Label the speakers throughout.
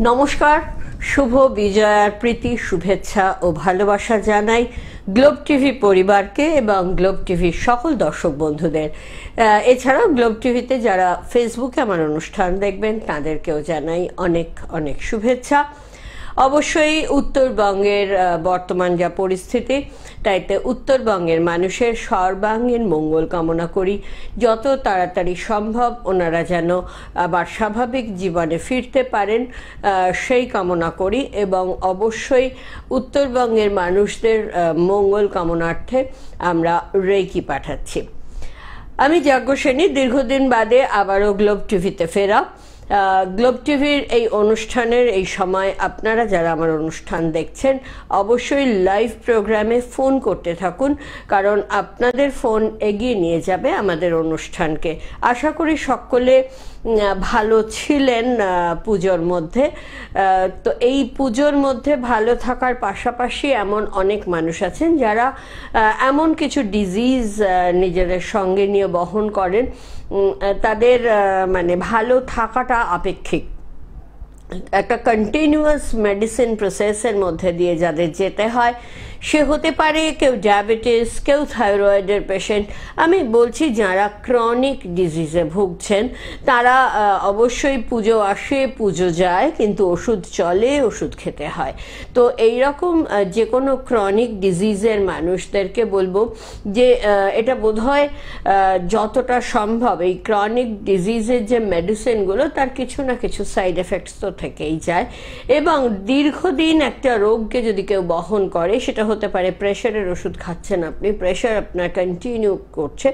Speaker 1: নমস্কার, শুভ বিজয়ার প্রীতি শুভেচ্ছা ও ভালোবাসা জানাই গ্লোব টিভি পরিবারকে এবং গ্লোব টিভির সকল দর্শক বন্ধুদের। এছাড়াও গ্লোব টিভিতে যারা ফেসবুকে আমার অনুষ্ঠান দেখবেন তাদেরকেও জানাই অনেক অনেক শুভেচ্ছা। অবশ্যই উত্তরবঙ্গের বর্তমান যা পরিস্থিতি, তাইতে উত্তরবঙ্গের মানুষের সর্বাঙ্গীন মঙ্গল কামনা করি। যত তাড়াতাড়ি সম্ভব ওনারা যেন আবার স্বাভাবিক জীবনে ফিরতে পারেন সেই কামনা করি এবং অবশ্যই উত্তরবঙ্গের মানুষদের মঙ্গল কামনার্থে আমরা রেকি পাঠাচ্ছি। আমি যজ্ঞসেনী, দীর্ঘদিন বাদে আবারও গ্লোব টিভিতে ফেরা। গ্লোব টিভির এই অনুষ্ঠানের এই সময় আপনারা যারা আমার অনুষ্ঠান দেখছেন অবশ্যই লাইভ প্রোগ্রামে ফোন করতে থাকুন, কারণ আপনাদের ফোন এগিয়ে নিয়ে যাবে আমাদের অনুষ্ঠানকে। আশা করি সকলে ভালো ছিলেন পুজোর মধ্যে। তো এই পুজোর মধ্যে ভালো থাকার পাশাপাশি এমন অনেক মানুষ আছেন যারা এমন কিছু ডিজিজ নিজেদের সঙ্গে নিয়ে বহন করেন, তাদের মানে ভালো থাকাটা আপেক্ষিক। একটা কন্টিনিউয়াস মেডিসিন প্রসেসের মধ্যে দিয়ে যাদের যেতে হয়, সে হতে পারে কেউ ডায়াবেটিস, কেউ থাইরয়েডের পেশেন্ট। আমি বলছি যারা ক্রনিক ডিজিজে ভুগছেন তারা অবশ্যই পুজো আসে, পুজো যায়, কিন্তু ওষুধ চলে, ওষুধ খেতে হয়। তো এই রকম যে কোনো ক্রনিক ডিজিজের মানুষদেরকে বলবো যে এটা বোধহয় যতটা সম্ভব এই ক্রনিক ডিজিজের যে মেডিসিনগুলো তার কিছু না কিছু সাইড এফেক্টস তো থেকেই যায়, এবং দীর্ঘদিন একটা রোগকে যদি কেউ বহন করে, সেটা হতে পারে প্রেশারের ওষুধ খাচ্ছেন আপনি, প্রেশার আপনার কন্টিনিউ করছে,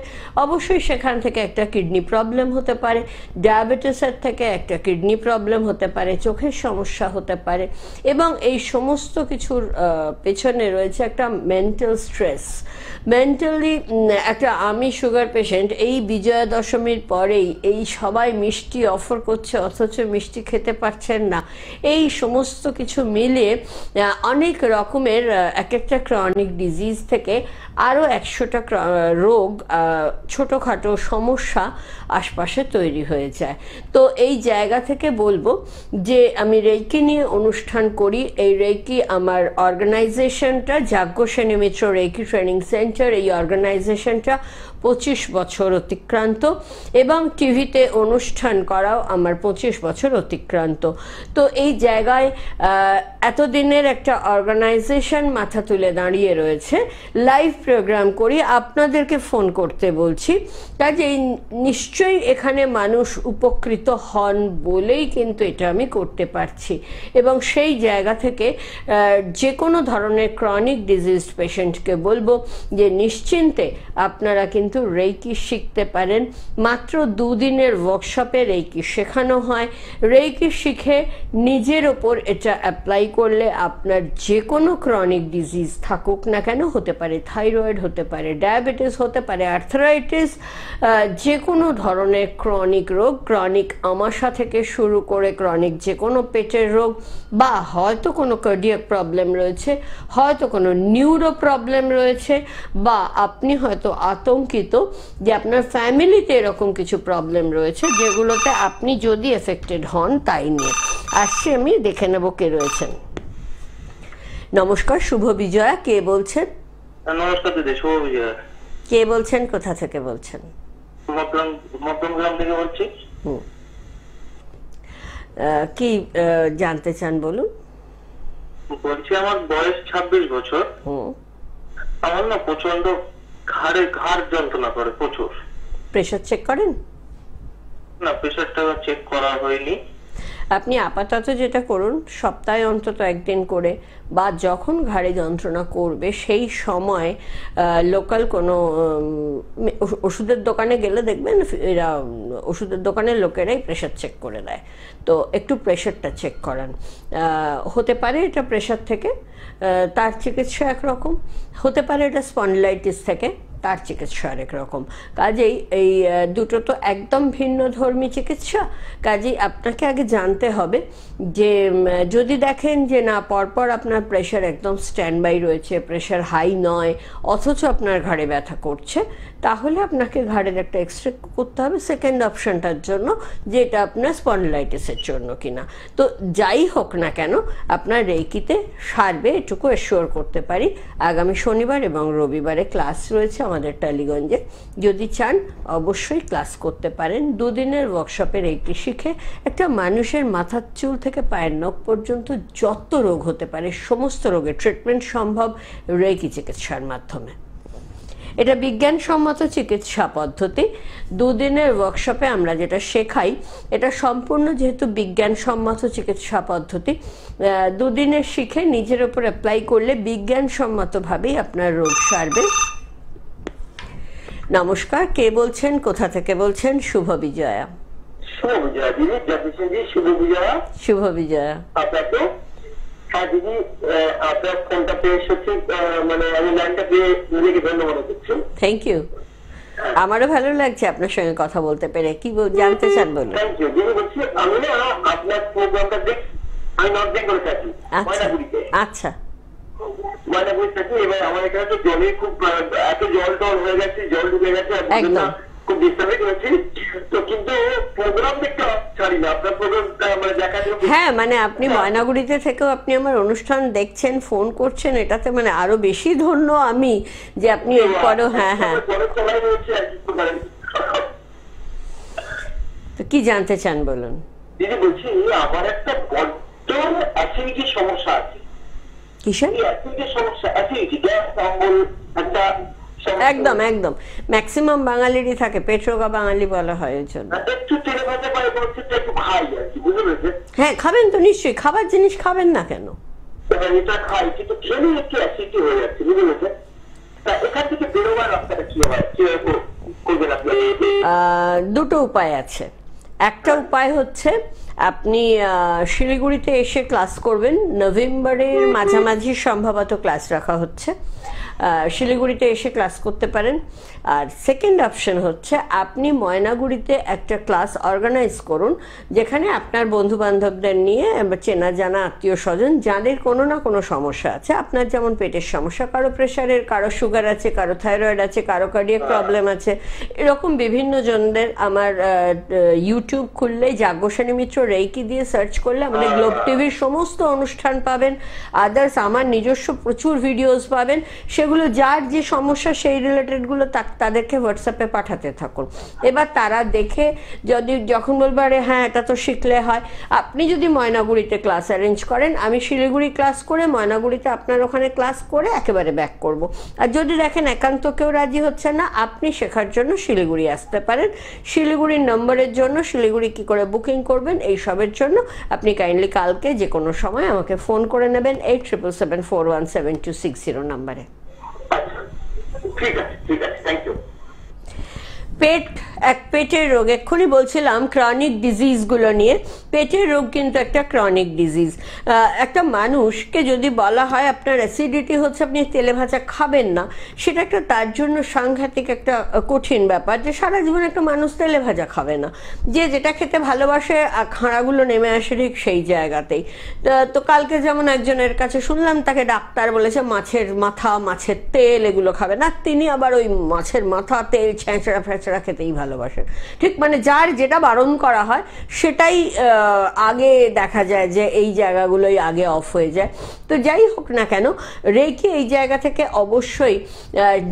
Speaker 1: অবশ্যই সেখান থেকে একটা কিডনি প্রবলেম হতে পারে, ডায়াবেটিসের থেকে একটা কিডনি প্রবলেম হতে পারে, চোখের সমস্যা হতে পারে, এবং এই সমস্ত কিছুর পেছনে রয়েছে একটা মেন্টাল স্ট্রেস। মেন্টালি একটা, আমি সুগার পেশেন্ট, এই বিজয়া দশমীর পরেই এই সবাই মিষ্টি অফার করছে অথচ মিষ্টি খেতে পারছেন না, এই সমস্ত কিছু মিলিয়ে অনেক রকমের এক একটা ক্রনিক ডিজিজ থেকে আরও 100টা রোগ, ছোটোখাটো সমস্যা আশপাশে তৈরি হয়ে যায়। তো এই জায়গা থেকে বলবো যে আমি রেকি নিয়ে অনুষ্ঠান করি। এই রেকি আমার অর্গানাইজেশনটা যজ্ঞসেনী মিত্র রেকি ট্রেনিং সেন্টার, এই অর্গানাইজেশনটা 25 বছর অতিক্রান্ত, এবং টিভিতে অনুষ্ঠান করাও আমার 25 বছর অতিক্রান্ত। তো এই জায়গায় এতদিনের একটা অর্গানাইজেশন মাথা তুলে দাঁড়িয়ে রয়েছে। লাইভ প্রোগ্রাম করি, আপনাদেরকে ফোন করতে বলছি, কাজেই নিশ্চয়ই এখানে মানুষ উপকৃত হন বলেই কিন্তু এটা আমি করতে পারছি। এবং সেই জায়গা থেকে যে কোনো ধরনের ক্রনিক ডিজিজ পেশেন্টকে বলবো যে নিশ্চিন্তে আপনারা কিন্তু রেকি শিখতে পারেন। মাত্র 2 দিনের ওয়ার্কশপে রেকি শেখানো হয়। রেকি শিখে নিজের ওপর এটা অ্যাপ্লাই করলে আপনার যে কোনো ক্রনিক ডিজিজ থাকুক না কেন, হতে পারে থাইরয়েড, হতে পারে ডায়াবেটিস, হতে পারে আর্থ্রাইটিস, যে কোনো ধরনের ক্রনিক রোগ, ক্রনিক আমাশা থেকে শুরু করে ক্রনিক যে কোনো পেটের রোগ, বা হয়তো কোনো কার্ডিয়াক প্রবলেম রয়েছে, হয়তো কোনো নিউরো প্রবলেম রয়েছে, বা আপনি হয়তো আতঙ্কিত যে আপনার ফ্যামিলিতে এরকম কিছু প্রবলেম রয়েছে যেগুলোতে আপনি যদি এফেক্টেড হন, তাই নিয়ে আসছি আমি, দেখে নেব কে রয়েছেন। নমস্কার, শুভ বিজয়া, কে বলছেন?
Speaker 2: নমস্কার দিদি, শুভ বিজয়া।
Speaker 1: কে বলছেন, কোথা থেকে বলছেন?
Speaker 2: মধ্যমগ্রাম থেকে বলছি।
Speaker 1: কি জানতে চান বলুন।
Speaker 2: বলছি আমার বয়স 26 বছর। আমার না প্রচন্ড ঘাড় যন্ত্রণা করে প্রচুর।
Speaker 1: প্রেশার চেক করেন?
Speaker 2: না, প্রেশারটা চেক করা হয়নি।
Speaker 1: আপনি আপাতত যেটা করুন, সপ্তাহে অন্তত একদিন করে, বা যখন ঘাড়ে যন্ত্রণা করবে সেই সময় লোকাল কোনো ওষুধের দোকানে গেলে দেখবেন এরা ওষুধের দোকানের লোকেরাই প্রেশার চেক করে দেয়। তো একটু প্রেশারটা চেক করান। হতে পারে এটা প্রেশার থেকে, তার চিকিৎসা একরকম, হতে পারে এটা স্পন্ডিলাইটিস থেকে, তার চিকিৎসা আরেক রকম। কাজেই এই দুটো তো একদম ভিন্ন ধর্মী চিকিৎসা। কাজেই আপনাকে আগে জানতে হবে যে যদি দেখেন যে না পরপর আপনার প্রেশার একদম স্ট্যান্ড বাই রয়েছে, প্রেশার হাই নয়, অথচ আপনার ঘাড়ে ব্যথা করছে, তাহলে আপনাকে ঘাড়ের একটা এক্সরে করতে হবে সেকেন্ড অপশনটার জন্য, যে এটা আপনার স্পন্ডিলাইটিসের জন্য কিনা। তো যাই হোক না কেন আপনার রেইকিতে সারবে, এটুকু এশিওর করতে পারি। আগামী শনিবার এবং রবিবারে ক্লাস রয়েছে আমাদের টালিগঞ্জে। যদি চান অবশ্যই ক্লাস করতে পারেন। দুদিনের ওয়ার্কশপে রেইকি শিখে একটা মানুষের মাথার চুল থেকে পায়ের নখ পর্যন্ত যত রোগ হতে পারে সমস্ত রোগের ট্রিটমেন্ট সম্ভব রেইকি চিকিৎসার মাধ্যমে। এটা বিজ্ঞানসম্মত চিকিৎসা পদ্ধতি। দুদিনের ওয়ার্কশপে আমরা যেটা শেখাই এটা সম্পূর্ণ যেহেতু বিজ্ঞানসম্মত চিকিৎসা পদ্ধতি, দুদিনে শিখে নিজের উপর অ্যাপ্লাই করলে বিজ্ঞানসম্মতভাবেই আপনার রোগ সারবে। নমস্কার, কে বলছেন, কোথা থেকে বলছেন? শুভ বিজয়া।
Speaker 2: শুভ বিজয়া দিদি, জাতিসংঘী শুভ বিজয়া।
Speaker 1: শুভ বিজয়া
Speaker 2: আপনাকে। হ্যাঁ দিদি, আপনার ফোনটা পেয়ে এসেছি, মানে আমি লাইনটা পেয়ে নিজেকে ধন্যবাদ দিচ্ছি।
Speaker 1: Thank you. আমারও ভালো লাগছে আপনার সঙ্গে কথা বলতে পেরে। কি জানতে চান বলুন।
Speaker 2: থ্যাংক ইউ দিদি। বলছি আমি না আপনার প্রোগ্রামটা দেখছি, আমি নর্থ বেঙ্গলে থাকি, ময়নাগুড়িতে।
Speaker 1: আচ্ছা,
Speaker 2: ময়নাগুড়ি থাকি। এবার আমার এখানে তো জলে খুব এত জল টল হয়ে গেছে, জল ঢুকে গেছে,
Speaker 1: একদম
Speaker 2: খুব ডিস্টার্বেড হয়েছি। তো কিন্তু প্রোগ্রাম দেখতে ছাড়ি না, আপনার প্রোগ্রাম মানে দেখার জন্য।
Speaker 1: হ্যাঁ, মানে আপনি ময়নাগুড়িতে থেকেও আপনি আমার অনুষ্ঠান দেখছেন, ফোন করছেন, এটাতে মানে আরো বেশি ধন্য আমি যে আপনি এরপরও। হ্যাঁ হ্যাঁ, তো কি জানতে চান বলুন।
Speaker 2: দিদি বলছি আমার একটা বড্ড অ্যাসিডিটির সমস্যা আছে।
Speaker 1: কিসের?
Speaker 2: অ্যাসিডিটির সমস্যা, অ্যাসিডিটি, গ্যাস অম্বল একটা।
Speaker 1: একদম একদম, ম্যাক্সিমাম বাঙালিরই থাকে, পেট রোগা বাঙালি বলা হয় এর জন্য।
Speaker 2: একটু তেলে ভাজা পাই বলছে, একটু খাই আর কি, বুঝতে পেরেছে?
Speaker 1: হ্যাঁ খাবেন তো নিশ্চয়ই, খাবার জিনিস খাবেন না কেন?
Speaker 2: এটা খাই কিন্তু খেলে একটু অ্যাসিডিটি হয়ে যাচ্ছে, বুঝতে পেরেছে? তা এখান থেকে বেরোবার রাস্তাটা কি হয়, কিভাবে করবেন আপনি?
Speaker 1: দুটো উপায় আছে। একটা উপায় হচ্ছে আপনি শিলিগুড়িতে এসে ক্লাস করবেন। নভেম্বরের মাঝামাঝি সম্ভবত ক্লাস রাখা হচ্ছে, শিলিগুড়িতে এসে ক্লাস করতে পারেন। আর সেকেন্ড অপশন হচ্ছে আপনি ময়নাগুড়িতে একটা ক্লাস অর্গানাইজ করুন, যেখানে আপনার বন্ধু বান্ধবদের নিয়ে চেনা জানা আত্মীয় স্বজন যাদের কোনো না কোনো সমস্যা আছে, আপনার যেমন পেটের সমস্যা, কারো প্রেশারের, কারো সুগার আছে, কারো থাইরয়েড আছে, কারো কার্ডিয়াক প্রবলেম আছে, এরকম বিভিন্ন জনদের। আমার ইউটিউব খুললে যাজ্ঞসেনী মিত্র রেইকি দিয়ে সার্চ করলে আমাদের গ্লোব টিভির সমস্ত অনুষ্ঠান পাবেন। আদার্স আমার নিজস্ব প্রচুর ভিডিওস পাবেন। সেগুলো যার যে সমস্যা সেই রিলেটেডগুলো তাদেরকে হোয়াটসঅ্যাপে পাঠাতে থাকুন। এবার তারা দেখে যখন বলবে আরে হ্যাঁ এটা তো শিখলে হয়, আপনি যদি ময়নাগুড়িতে ক্লাস অ্যারেঞ্জ করেন, আমি শিলিগুড়ি ক্লাস করে ময়নাগুড়িতে আপনার ওখানে ক্লাস করে একেবারে ব্যাক করব। আর যদি দেখেন একান্ত কেউ রাজি হচ্ছে না, আপনি শেখার জন্য শিলিগুড়ি আসতে পারেন। শিলিগুড়ির নম্বরের জন্য, শিলিগুড়ি কি করে বুকিং করবেন এই সবের জন্য আপনি কাইন্ডলি কালকে যে কোনো সময় আমাকে ফোন করে নেবেন 8777417260 নাম্বারে।
Speaker 2: ঠিক আছে, ঠিক আছে, থ্যাংক ইউ।
Speaker 1: পেটের রোগ, এক্ষুনি বলছিলাম ক্রনিক ডিজিজগুলো নিয়ে। পেটের রোগ কিন্তু একটা ক্রনিক ডিজিজ। একটা মানুষকে যদি বলা হয় আপনার অ্যাসিডিটি হচ্ছে, আপনি তেলে ভাজা খাবেন না, সেটা একটা তার জন্য সাংঘাতিক একটা কঠিন ব্যাপার যে সারা জীবন একটা মানুষ তেলে ভাজা খাবে না। যে যেটা খেতে ভালোবাসে খাঁড়াগুলো নেমে আসে ঠিক সেই জায়গাতেই। তো কালকে যেমন একজনের কাছে শুনলাম তাকে ডাক্তার বলেছে মাছের মাথা, মাছের তেল এগুলো খাবে না, তিনি আবার ওই মাছের মাথা, তেল, ছ্যাঁচড়া ফ্যাঁচড়া খেতেই ভালোবাসেন। ঠিক মানে যার যেটা বারণ করা হয় সেটাই আগে দেখা যায় যে এই জায়গাগুলোই আগে অফ হয়ে যায়। তো যাই হোক না কেন, রেইকি এই জায়গা থেকে অবশ্যই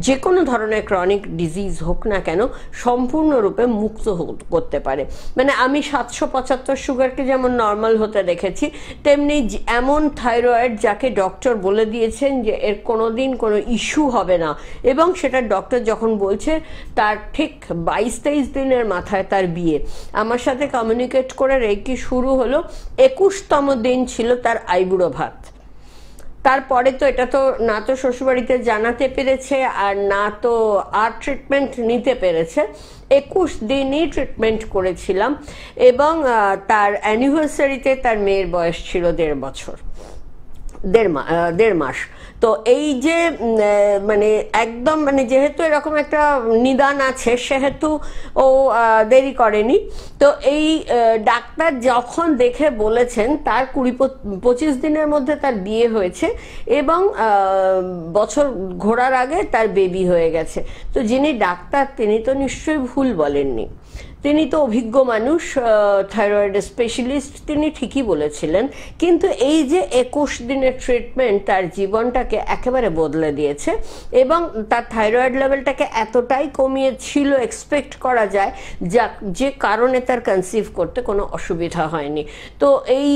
Speaker 1: যে কোনো ধরনের ক্রনিক ডিজিজ হোক না কেন সম্পূর্ণরূপে মুক্ত করতে পারে। মানে আমি 775 সুগারকে যেমন নর্মাল হতে দেখেছি, তেমনি এমন থাইরয়েড যাকে ডক্টর বলে দিয়েছেন যে এর কোনোদিন কোনো ইস্যু হবে না, এবং সেটা ডক্টর যখন বলছে তার ঠিক 22-23 দিনের মাথায় তার বিয়ে। আমার সাথে কমিউনিকেট করে রেইকি শুরু হলো, 21তম দিন ছিল তার আইবুড়ো ভাত। তারপরে তো এটা তো না তো শ্বশুরবাড়িতে জানাতে পেরেছে আর না তো আর ট্রিটমেন্ট নিতে পেরেছে। 21 দিনই ট্রিটমেন্ট করেছিলাম, এবং তার অ্যানিভার্সারিতে তার মেয়ের বয়স ছিল 1.5 বছর, 1.5 মাস। তো এই যে মানে একদম মানে যেহেতু এরকম একটা নিদান আছে সেহেতু ও দেরি করেনি। তো এই ডাক্তার যখন দেখে বলেছেন তার 20-25 দিনের মধ্যে তার বিয়ে হয়েছে এবং বছর ঘোরার আগে তার বেবি হয়ে গেছে। তো যিনি ডাক্তার তিনি তো নিশ্চয়ই ভুল বলেননি, তিনি তো অভিজ্ঞ মানুষ, থাইরয়েড স্পেশালিস্ট, তিনি ঠিকই বলেছিলেন। কিন্তু এই যে 21 দিনের ট্রিটমেন্ট তার জীবনটাকে একেবারে বদলে দিয়েছে এবং তার থাইরয়েড লেভেলটাকে এতটাই কমিয়েছিল এক্সপেক্ট করা যায় যে কারণে তার কনসিভ করতে কোনো অসুবিধা হয়নি। তো এই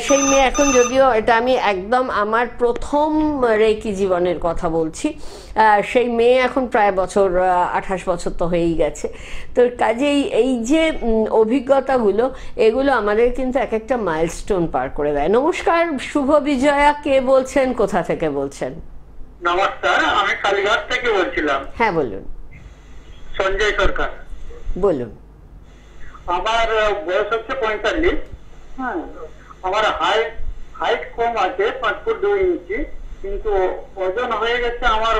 Speaker 1: সেই মেয়ে এখন, যদিও এটা আমি একদম আমার প্রথম রেকি জীবনের কথা বলছি, সেই মেয়ে এখন প্রায় 28 বছর তো হয়েই গেছে। তো কাজেই এই যে অভিজ্ঞতাগুলো এগুলো আমাদের কিন্তু এক একটা মাইলস্টোন পার করে দেয়। নমস্কার শুভ বিজয়া, কে বলছেন, কোথা থেকে বলছেন?
Speaker 2: নমস্কার, আমি কালীঘাট থেকে বলছিলাম।
Speaker 1: হ্যাঁ বলুন।
Speaker 2: সঞ্জয় সরকার
Speaker 1: বলুন।
Speaker 2: আমার বয়স হচ্ছে 45। হ্যাঁ, আমার হাইট কম আছে, 5 ফুট 2 ইঞ্চি, কিন্তু ওজন হয়ে গেছে আমার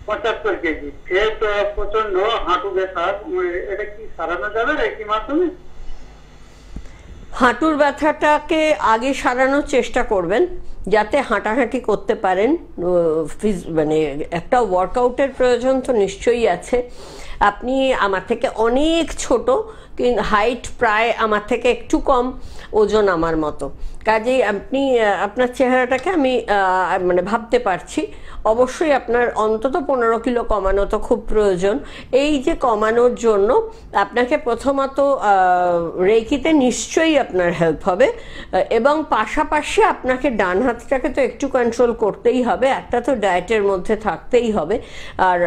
Speaker 2: 75 কেজি। পেট প্রচন্ড, হাঁটু ব্যথা, এটা কি সারানো যাবে রেকির মাধ্যমে?
Speaker 1: হাঁটুর ব্যথাটাকে আগে সারানোর চেষ্টা করবেন যাতে হাঁটাহাঁটি করতে পারেন। মানে একটা ওয়ার্কআউটের প্রয়োজন তো নিশ্চয়ই আছে। আপনি আমার থেকে অনেক ছোট, কিন্তু হাইট প্রায় আমার থেকে একটু কম, ওজন আমার মতো, কাজেই আপনি আপনার চেহারাটাকে আমি মানে ভাবতে পারছি। অবশ্যই আপনার অন্তত 15 কিলো কমানো তো খুব প্রয়োজন। এই যে কমানোর জন্য আপনাকে প্রথমত রেকিতে নিশ্চয়ই আপনার হেল্প হবে এবং পাশাপাশি আপনাকে ডান হাতটাকে তো একটু কন্ট্রোল করতেই হবে, একটা তো ডায়েটের মধ্যে থাকতেই হবে। আর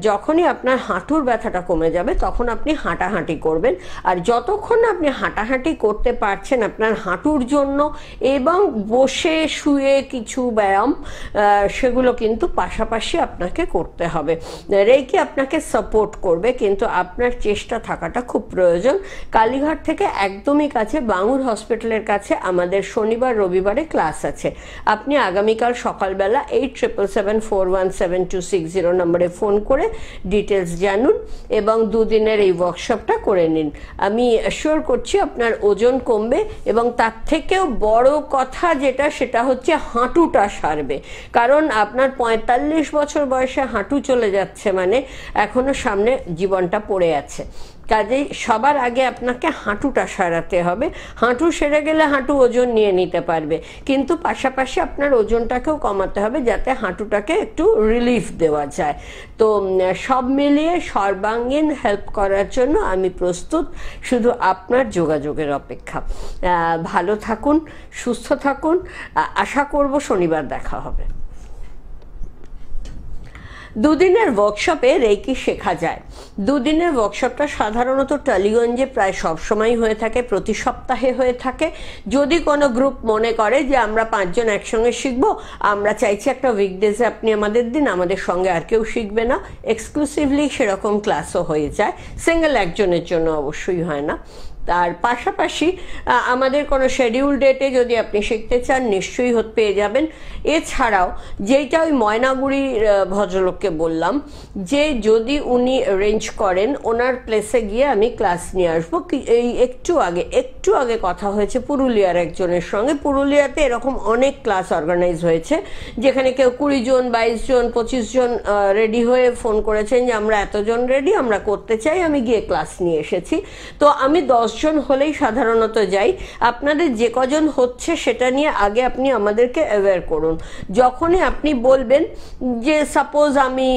Speaker 1: যখনই আপনার হাঁটুর ব্যথাটা কমে যাবে তখন আপনি হাঁটাহাঁটি করবেন। আর যতক্ষণ আপনি হাঁটাহাঁটি করতে পারছেন আপনার হাঁটুর জন্য এবং বসে শুয়ে কিছু ব্যায়াম, সেগুলো কিন্তু পাশাপাশি আপনাকে করতে হবে। রেকি আপনাকে সাপোর্ট করবে, কিন্তু আপনার চেষ্টা থাকাটা খুব প্রয়োজন। কালীঘাট থেকে একদমই কাছে, বাঙুর হসপিটালের কাছে আমাদের শনিবার রবিবারে ক্লাস আছে। আপনি আগামীকাল সকালবেলা 8777417260 নম্বরে ফোন করে ডিটেলস জানুন এবং 2 দিনের এই ওয়ার্কশপটা করে নিন। আমি অ্যাসিওর করছি আপনার ওজন কমবে এবং তার থেকেও বড় কথা যেটা, সেটা হচ্ছে হাঁটুটা সারবে। কারণ আপনার 45 বছর বয়সে হাঁটু চলে যাচ্ছে মানে এখনো সামনে জীবনটা পড়ে আছে। কাজেই সবার আগে আপনাকে হাঁটুটা সারাতে হবে। হাঁটু সেরে গেলে হাঁটু ওজন নিয়ে নিতে পারবে, কিন্তু পাশাপাশি আপনার ওজনটাকেও কমাতে হবে যাতে হাঁটুটাকে একটু রিলিফ দেওয়া যায়। তো সব মিলিয়ে সর্বাঙ্গীন হেল্প করার জন্য আমি প্রস্তুত, শুধু আপনার যোগাযোগের অপেক্ষা। ভালো থাকুন, সুস্থ থাকুন, আশা করব শনিবার দেখা হবে। 2 দিনের ওয়ার্কশপে রেকি শেখা যায়। 2 দিনের ওয়ার্কশপটা সাধারণত টালিগঞ্জে প্রায় সবসময় হয়ে থাকে, প্রতি সপ্তাহে হয়ে থাকে। যদি কোনো গ্রুপ মনে করে যে আমরা 5 জন একসঙ্গে শিখবো, আমরা চাইছি একটা উইকডেজে আপনি আমাদের দিন, আমাদের সঙ্গে আর কেউ শিখবে না, এক্সক্লুসিভলি সেরকম ক্লাসও হয়ে যায়। সিঙ্গেল একজনের জন্য অবশ্যই হয় না। তার পাশাপাশি আমাদের কোনো শিডিউল ডেটে যদি আপনি শিখতে চান নিশ্চয়ই পেয়ে যাবেন। এছাড়াও যেটা ওই ময়নাগুড়ির ভদ্রলোককে বললাম যে যদি উনি অ্যারেঞ্জ করেন ওনার প্লেসে গিয়ে আমি ক্লাস নিয়ে আসবো। এই একটু আগে কথা হয়েছে পুরুলিয়ার একজনের সঙ্গে। পুরুলিয়াতে এরকম অনেক ক্লাস অর্গানাইজ হয়েছে যেখানে কেউ 20 জন, 22 জন, 25 জন রেডি হয়ে ফোন করেছেন যে আমরা এতজন রেডি, আমরা করতে চাই, আমি গিয়ে ক্লাস নিয়ে এসেছি। তো আমি 10 জন হলেই সাধারণত যাই। আপনাদের যে কজন হচ্ছে সেটা নিয়ে আগে আপনি আমাদেরকে অ্যাওয়্যার করুন। যখনই আপনি বলবেন যে সাপোজ আমি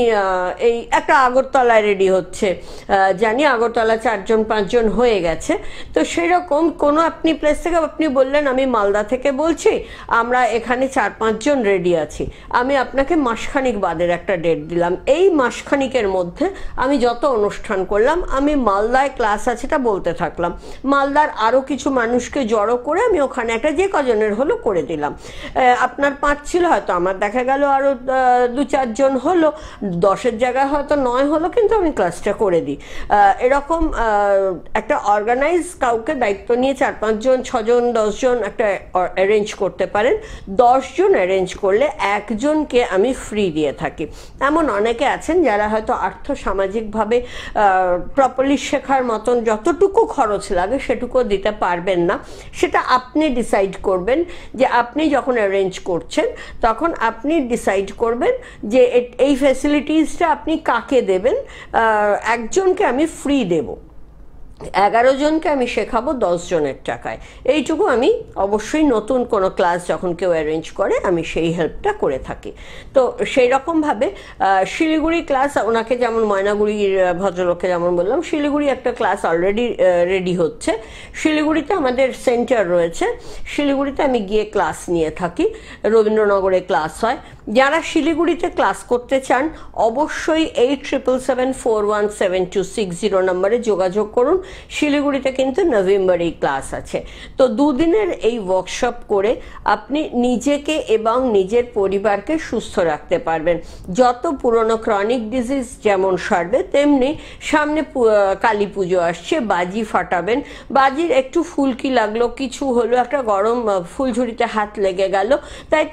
Speaker 1: এই একটা আগরতলায় রেডি হচ্ছে, জানি আগরতলা 4 জন 5 জন হয়ে গেছে, তো সেরকম কোনো আপনি প্লেস থেকে আপনি বললেন আমি মালদা থেকে বলছি, আমরা এখানে 4-5 জন রেডি আছি, আমি আপনাকে মাসখানিক বাদের একটা ডেট দিলাম। এই মাসখানিকের মধ্যে আমি যত অনুষ্ঠান করলাম, আমি মালদায় ক্লাস আছেটা বলতে থাকলাম, মালদার আরো কিছু মানুষকে জড়ো করে আমি ওখানে একটা যে কজনের হলো করে দিলাম। আপনার 5 ছিল, হয়তো আমার দেখা গেল আরো 2-4 জন হলো, 10-এর জায়গায় হয়তো 9 হলো, কিন্তু আমি ক্লাসটা করে দিই। এরকম একটা অর্গানাইজ কাউকে দায়িত্ব নিয়ে 4-5 জন, 6 জন, 10 জন একটা অ্যারেঞ্জ করতে পারেন। 10 জন অ্যারেঞ্জ করলে একজনকে আমি ফ্রি দিয়ে থাকি। এমন অনেকে আছেন যারা হয়তো আর্থ সামাজিকভাবে প্রপারলি শেখার মতন যতটুকু খরচ লাগে সেটুকু দিতে পারবেন না। সেটা আপনি ডিসাইড করবেন, যে আপনি যখন অ্যারেঞ্জ করছেন তখন আপনি ডিসাইড করবেন যে এই ফ্যাসিলিটিসটা আপনি কাকে দেবেন। একজনকে আমি ফ্রি দেব, 11 জনকে আমি শেখাবো 10 জনের টাকায়। এইটুকু আমি অবশ্যই নতুন কোনো ক্লাস যখন কেউ অ্যারেঞ্জ করে আমি সেই হেল্পটা করে থাকি। তো সেই রকমভাবে শিলিগুড়ি ক্লাস, ওনাকে যেমন ময়নাগুড়ির ভদ্রলোককে যেমন বললাম, শিলিগুড়ি একটা ক্লাস অলরেডি রেডি হচ্ছে। শিলিগুড়িতে আমাদের সেন্টার রয়েছে, শিলিগুড়িতে আমি গিয়ে ক্লাস নিয়ে থাকি, রবীন্দ্রনগরে ক্লাস হয়। যারা শিলিগুড়িতে ক্লাস করতে চান অবশ্যই 8777417260 নম্বরে যোগাযোগ করুন। শিলিগুড়িতে কিন্তু নভেম্বরেই ক্লাস আছে। তো 2 দিনের এই ওয়ার্কশপ করে আপনি নিজেকে এবং নিজের পরিবারকে সুস্থ রাখতে পারবেন। যত পুরনো ক্রনিক ডিজিজ যেমন সারবে, তেমনি সামনে কালী পুজো আসছে, বাজি ফাটাবেন। বাজির একটু ফুলকি লাগলো, কিছু হলো, একটা গরম ফুলঝুরিতে হাত লেগে গেল, তাই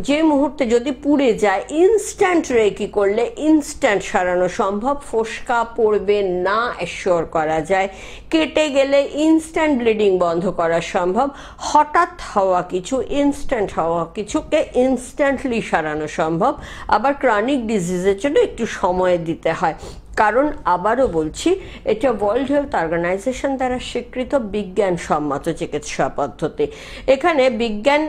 Speaker 1: যে মুহূর্তে যদি পুড়ে যায়, ইনস্ট্যান্ট রেকি করলে ইনস্ট্যান্ট সারানো সম্ভব। ফোসকা পড়বে না এশিওর করা যায়। কেটে গেলে ইনস্ট্যান্ট ব্লিডিং বন্ধ করা সম্ভব। হঠাৎ হওয়া কিছু, ইনস্ট্যান্ট হওয়া কিছুকে ইনস্ট্যান্টলি সারানো সম্ভব। আবার ক্রনিক ডিজিজের জন্য একটু সময় দিতে হয়, কারণ আবারও বলছি, এটা ওয়ার্ল্ড হেলথ অর্গানাইজেশন দ্বারা স্বীকৃত বিজ্ঞানসম্মত চিকিৎসা পদ্ধতি। এখানে বিজ্ঞান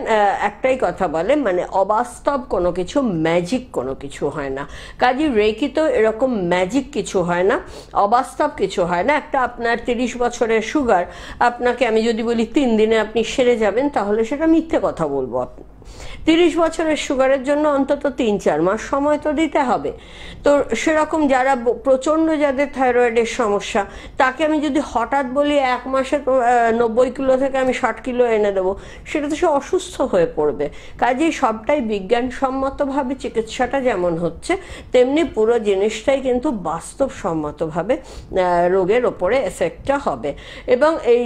Speaker 1: একটাই কথা বলে, মানে অবাস্তব কোনো কিছু, ম্যাজিক কোনো কিছু হয় না। কাজে রেকিতেও এরকম ম্যাজিক কিছু হয় না, অবাস্তব কিছু হয় না। একটা আপনার 30 বছরের সুগার, আপনাকে আমি যদি বলি 3 দিনে আপনি সেরে যাবেন, তাহলে সেটা মিথ্যে কথা বলবো। আপনি 30 বছরের সুগারের জন্য অন্তত 3-4 মাস সময় তো দিতে হবে। তো সেরকম যারা প্রচণ্ড, যাদের থাইরয়েডের সমস্যা, তাকে আমি যদি হঠাৎ বলি 1 মাসে 90 কিলো থেকে আমি 60 কিলো এনে দেবো, সেটা তো সে অসুস্থ হয়ে পড়বে। কাজেই সবটাই বিজ্ঞানসম্মতভাবে চিকিৎসাটা যেমন হচ্ছে, তেমনি পুরো জিনিসটাই কিন্তু বাস্তবসম্মতভাবে রোগের ওপরে এফেক্টটা হবে। এবং এই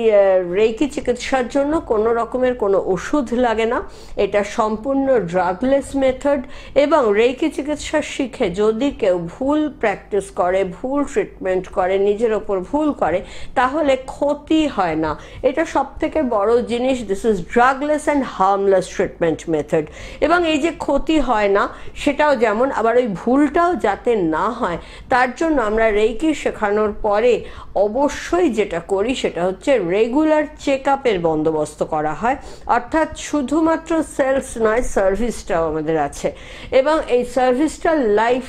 Speaker 1: রেকি চিকিৎসার জন্য কোনো রকমের কোনো ওষুধ লাগে না, এটা সম্পূর্ণ ড্রাগলেস মেথড। এবং রেকি চিকিৎসা শিখে যদি কেউ ভুল প্র্যাকটিস করে, ভুল ট্রিটমেন্ট করে, নিজের ওপর ভুল করে, তাহলে ক্ষতি হয় না। এটা সব থেকে বড় জিনিস। This is drugless and harmless treatment method. এবং এই যে ক্ষতি হয় না, সেটাও যেমন, আবার ওই ভুলটাও যাতে না হয়, তার জন্য আমরা রেকি শেখানোর পরে অবশ্যই যেটা করি সেটা হচ্ছে রেগুলার চেক আপের বন্দোবস্ত করা হয়। অর্থাৎ শুধুমাত্র সেলস নয়, সার্ভিসটাও আমাদের আছে। এবং এই সার্ভিসটা লাইফ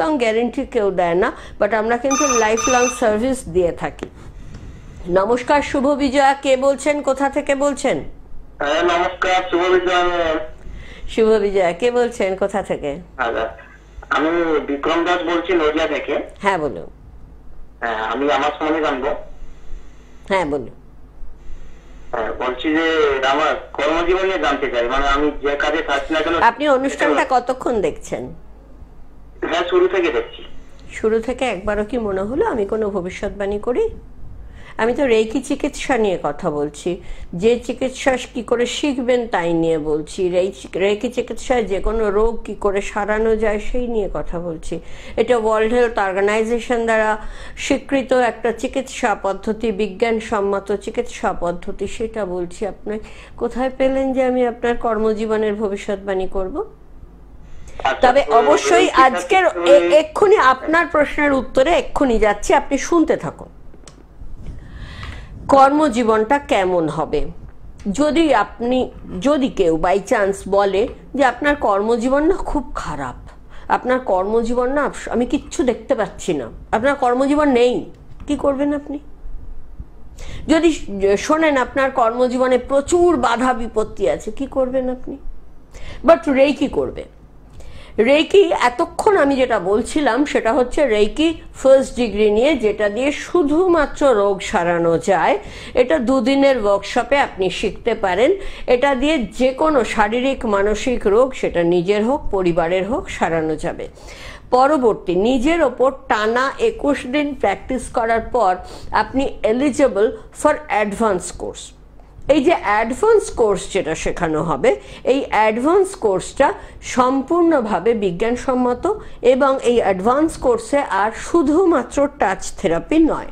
Speaker 1: লং গ্যারেন্টি কেউ দেয় না, বাট আমরা কিন্তু লাইফ লং সার্ভিস দিয়ে থাকি। নমস্কার, শুভ বিজয়া, কে বলছেন, কোথা থেকে বলছেন?
Speaker 2: নমস্কার, শুভ বিজয়া।
Speaker 1: শুভ বিজয়া, কে বলছেন, কোথা থেকে?
Speaker 2: আমি বিক্রম দাস বলছি, নদিয়া থেকে।
Speaker 1: হ্যাঁ বলুন।
Speaker 2: হ্যাঁ, আমি আমার সঙ্গে জানবো।
Speaker 1: হ্যাঁ বলুন।
Speaker 2: বলছি যে আমার কর্মজীবন নিয়ে জানতে চাই, মানে আমি যে কাজে থাকি না কেন।
Speaker 1: আপনি অনুষ্ঠানটা কতক্ষণ দেখছেন?
Speaker 2: হ্যাঁ, শুরু থেকে দেখছি।
Speaker 1: শুরু থেকে একবারও কি মনে হলো আমি কোনো ভবিষ্যৎবাণী করি? আমি তো রেকি চিকিৎসা নিয়ে কথা বলছি, যে চিকিৎসা কি করে শিখবেন তাই নিয়ে বলছি। রেকি চিকিৎসায় যে কোনো রোগ কি করে সারানো যায় সেই নিয়ে কথা বলছি। এটা ওয়ার্ল্ড হেলথ অর্গানাইজেশন দ্বারা স্বীকৃত একটা চিকিৎসা পদ্ধতি, বিজ্ঞানসম্মত চিকিৎসা পদ্ধতি, সেটা বলছি। আপনি কোথায় পেলেন যে আমি আপনার কর্মজীবনের ভবিষ্যৎবাণী করব? তবে অবশ্যই আজকের এক্ষুনি আপনার প্রশ্নের উত্তরে এক্ষুনি যাচ্ছি, আপনি শুনতে থাকুন। কর্মজীবনটা কেমন হবে? যদি কেউ বাই চান্স বলে যে আপনার কর্মজীবন না খুব খারাপ, আপনার কর্মজীবন না আমি কিচ্ছু দেখতে পাচ্ছি না, আপনার কর্মজীবন নেই, কি করবেন আপনি? যদি শোনেন আপনার কর্মজীবনে প্রচুর বাধা বিপত্তি আছে, কি করবেন আপনি? বাট রেকি করবে। রেকি এতক্ষণ আমি যেটা বলছিলাম সেটা হচ্ছে রেকি ফার্স্ট ডিগ্রি নিয়ে, যেটা দিয়ে শুধুমাত্র রোগ সারানো যায়। এটা 2 দিনের ওয়ার্কশপে আপনি শিখতে পারেন। এটা দিয়ে যে কোনো শারীরিক মানসিক রোগ, সেটা নিজের হোক পরিবারের হোক, সারানো যাবে। পরবর্তী নিজের ওপর টানা 21 দিন প্র্যাকটিস করার পর আপনি এলিজিবল ফর অ্যাডভান্স কোর্স। এই যে অ্যাডভান্স কোর্স যেটা শেখানো হবে, এই অ্যাডভান্স কোর্সটা সম্পূর্ণভাবে বিজ্ঞানসম্মত, এবং এই অ্যাডভান্স কোর্সে আর শুধুমাত্র টাচ থেরাপি নয়,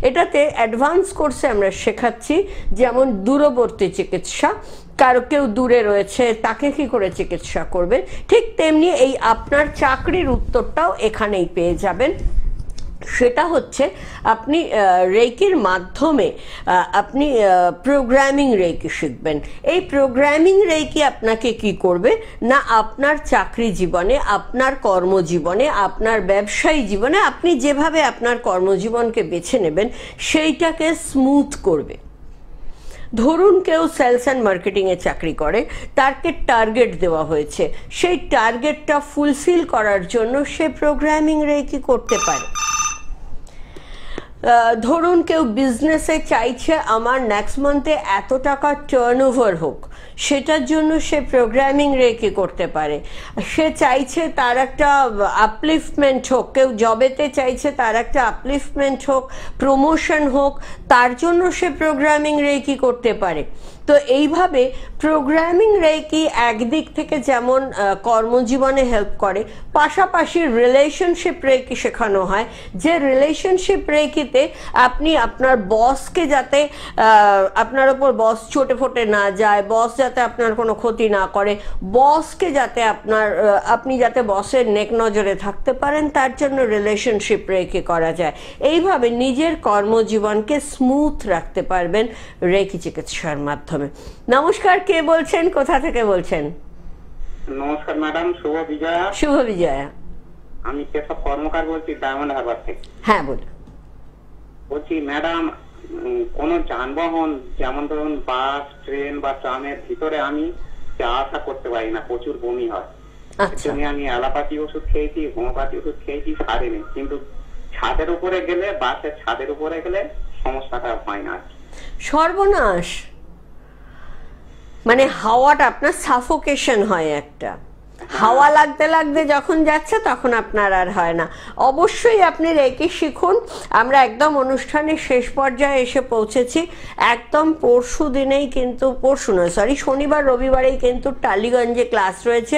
Speaker 1: এটাতে অ্যাডভান্স কোর্সে আমরা শেখাচ্ছি যেমন দূরবর্তী চিকিৎসা, কারো কেউ দূরে রয়েছে তাকে কি করে চিকিৎসা করবেন, ঠিক তেমনি এই আপনার চাকরির উত্তরটাও এখানেই পেয়ে যাবেন। সেটা হচ্ছে আপনি রেকির মাধ্যমে আপনি প্রোগ্রামিং রেকি শিখবেন। এই প্রোগ্রামিং রেকি আপনাকে কি করবে না, আপনার চাকরি জীবনে, আপনার কর্মজীবনে, আপনার ব্যবসায়ী জীবনে আপনি যেভাবে আপনার কর্মজীবনকে বেছে নেবেন সেইটাকে স্মুথ করবে। ধরুন কেউ সেলস অ্যান্ড মার্কেটিংয়ে চাকরি করে, তাকে টার্গেট দেওয়া হয়েছে, সেই টার্গেটটা ফুলফিল করার জন্য সে প্রোগ্রামিং রেকি করতে পারে। ধরুন কেউ বিজনেসে চাইছে আমার নেক্সট মান্থে এত টাকা টার্নওভার হোক, সেটার জন্য সে প্রোগ্রামিং রেকি করতে পারে। সে চাইছে তার একটা আপলিফটমেন্ট হোক, কেউ জবেতে চাইছে তার একটা আপলিফটমেন্ট হোক, প্রমোশন হোক, তার জন্য সে প্রোগ্রামিং রেকি করতে পারে। তো এইভাবে প্রোগ্রামিং রেকি একদিক থেকে যেমন কর্মজীবনে হেল্প করে, পাশাপাশি রিলেশনশিপ রেকি শেখানো হয়, যে রিলেশনশিপ রেকিতে আপনি আপনার বসকে যাতে আপনার ওপর বস চোটে ফোটে না যায়, বস যাতে আপনার কোনো ক্ষতি না করে, বসকে যাতে আপনি যাতে বসের নেক নজরে থাকতে পারেন, তার জন্য রিলেশনশিপ রেকি করা যায়। এইভাবে নিজের কর্মজীবনকে স্মুথ রাখতে পারবেন রেকি চিকিৎসার মাধ্যমে। নমস্কার, কে বলছেন, কোথা থেকে বলছেন?
Speaker 2: নমস্কার ম্যাডাম, শুভ বিজয়া।
Speaker 1: শুভ বিজয়া।
Speaker 2: আমি কেশব কর্মকার বলছি, ডায়মন্ড হারবার থেকে।
Speaker 1: হ্যাঁ বলুন।
Speaker 2: বলছি ম্যাডাম, কোন যানবাহন যেমন ধরুন বাস, ট্রেন বা ট্রামের ভিতরে আমি যাওয়া আসা করতে পারি না, প্রচুর বমি হয়।
Speaker 1: আচ্ছা,
Speaker 2: আমি অ্যালোপ্যাথি ওষুধ খেয়েছি, হোমিওপ্যাথি ওষুধ খেয়েছি, সারেনি। কিন্তু ছাদের উপরে গেলে, বাসের ছাদের উপরে গেলে সমস্যাটা হয় না।
Speaker 1: সর্বনাশ, মানে হাওয়াটা আপনার সাফোকেশন হয়, একটা হাওয়া লাগতে লাগতে যখন যাচ্ছে তখন আপনার আর হয় না। অবশ্যই আপনি রেকি শিখুন। আমরা একদম অনুষ্ঠানের শেষ পর্যায়ে এসে পৌঁছেছি। একদম পরশু দিনেই কিন্তু, পরশু নয় সরি, শনিবার রবিবারেই কিন্তু টালিগঞ্জে ক্লাস রয়েছে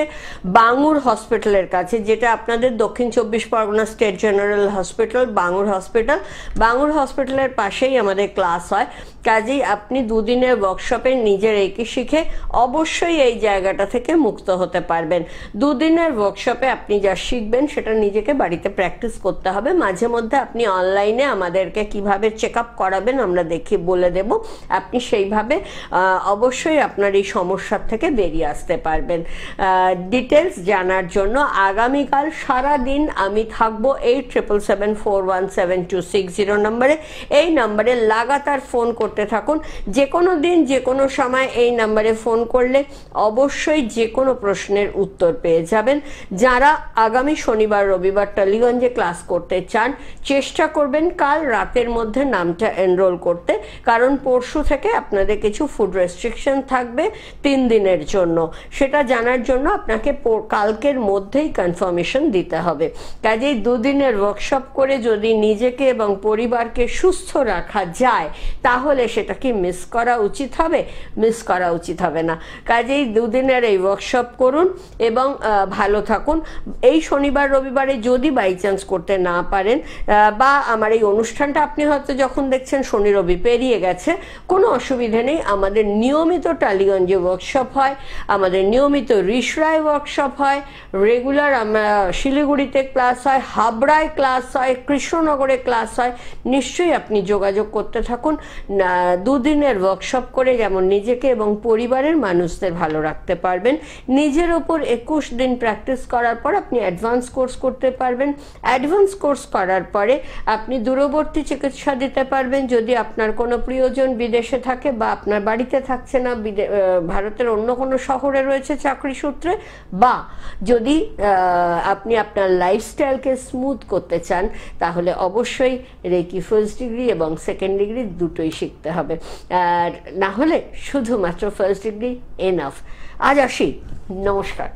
Speaker 1: বাঙুর হসপিটালের কাছে, যেটা আপনাদের দক্ষিণ 24 Pargana state general hospital, Bangur hospital. Bangur হসপিটালের পাশেই আমাদের ক্লাস হয়। কাজেই আপনি 2 দিনের ওয়ার্কশপে নিজের রেকি শিখে অবশ্যই এই জায়গাটা থেকে মুক্ত হতে পারবেন। 2 দিনের ওয়ার্কশপে আপনি যা শিখবেন সেটা নিজেকে বাড়িতে প্র্যাকটিস করতে হবে। মাঝে মধ্যে আপনি অনলাইনে আমাদেরকে কিভাবে চেক আপ করাবেন আমরা বলে দেব। আপনি সেইভাবে অবশ্যই আপনার এই সমস্যার থেকে বেরিয়ে আসতে পারবেন। ডিটেলস জানার জন্য আগামীকাল সারা দিন আমি থাকবো 8777417260 নম্বরে। এই নম্বরে লাগাতার ফোন করতে থাকুন। যে কোনো দিন যে কোনো সময় এই নম্বরে ফোন করলে অবশ্যই যে কোনো প্রশ্নের উত্তর পেয়ে যাবেন। যারা আগামী শনিবার রবিবার টালিগঞ্জে ক্লাস করতে চান, চেষ্টা করবেন কাল রাতের মধ্যে নামটা এনরোল করতে, কারণ পরশু থেকে আপনাদের কিছু ফুড রেস্ট্রিকশন থাকবে 3 দিনের জন্য। সেটা জানার জন্য আপনাকে কালকের মধ্যেই কনফার্মেশন দিতে হবে। কাজেই 2 দিনের ওয়ার্কশপ করে যদি নিজেকে এবং পরিবারকে সুস্থ রাখা যায়, তাহলে সেটা কি মিস করা উচিত হবে? মিস করা উচিত হবে না। কাজেই 2 দিনের এই ওয়ার্কশপ করুন এবং ভালো থাকুন। এই শনিবার রবিবারে যদি বাই চান্স করতে না পারেন, বা আমার এই অনুষ্ঠানটা আপনি হয়তো যখন দেখছেন শনি রবি পেরিয়ে গেছে, কোনো অসুবিধে নেই। আমাদের নিয়মিত টালিগঞ্জে ওয়ার্কশপ হয়, আমাদের নিয়মিত রিষড়ায় ওয়ার্কশপ হয়, রেগুলার আমরা শিলিগুড়িতে ক্লাস হয়, হাবড়ায় ক্লাস হয়, কৃষ্ণনগরে ক্লাস হয়। নিশ্চয়ই আপনি যোগাযোগ করতে থাকুন। দুদিনের ওয়ার্কশপ করে যেমন নিজেকে এবং পরিবারের মানুষদের ভালো রাখতে পারবেন। নিজের ওপর 21 দিন প্র্যাকটিস করার পর আপনি অ্যাডভান্স কোর্স করতে পারবেন। অ্যাডভান্স কোর্স করার পরে আপনি দূরবর্তী চিকিৎসা দিতে পারবেন যদি আপনার কোনো প্রিয়জন বিদেশে থাকে বা আপনার বাড়িতে থাকছে না, ভারতের অন্য কোনো শহরে রয়েছে চাকরি সূত্রে, বা যদি আপনি আপনার লাইফস্টাইলকে স্মুথ করতে চান তাহলে অবশ্যই রেকি ফার্স্ট ডিগ্রি এবং সেকেন্ড ডিগ্রি দুটোই শিখতে হবে। আর না হলে শুধুমাত্র ফার্স্ট ডিগ্রি এনাফ। আজ আসি, নমস্কার।